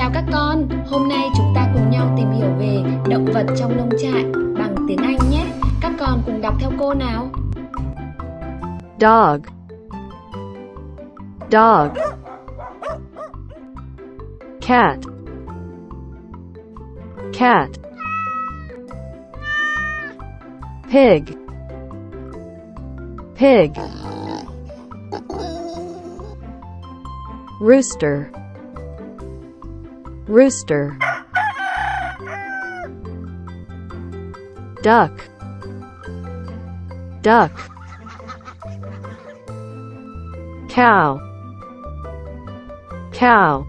Chào các con, hôm nay chúng ta cùng nhau tìm hiểu về động vật trong nông trại bằng tiếng Anh nhé. Các con cùng đọc theo cô nào. Dog, dog. Cat, cat. Pig, pig. Rooster, rooster. Duck, duck. Cow, cow.